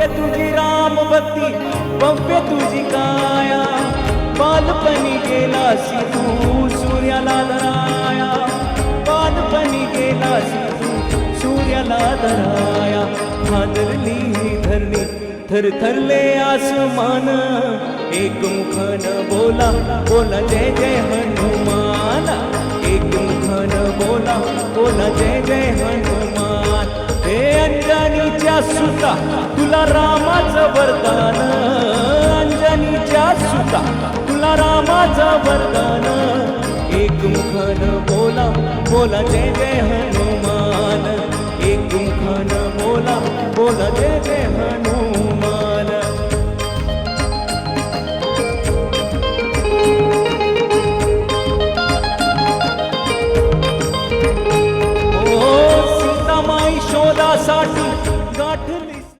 भव्य तुझी राम भक्ती, भव्य तुझी काया, बालपणी गेलासी तू सूर्याला धराया, बालपणी गेलासी तू सूर्याला धराया. हादरली ही धरणी थरथरले आसमान, एकमुखान बोला बोला जय जय हनुमान, एकमुखान बोला बोला जय जय हनुमान. हे अंजनीच्या सुता तुला रामाचं वरदान, अंजनीच्या सुता तुला रामाचं वरदान, एकमुखान बोला बोला जय जय हनुमान, एकमुखान बोला बोला जय जय हनुमान.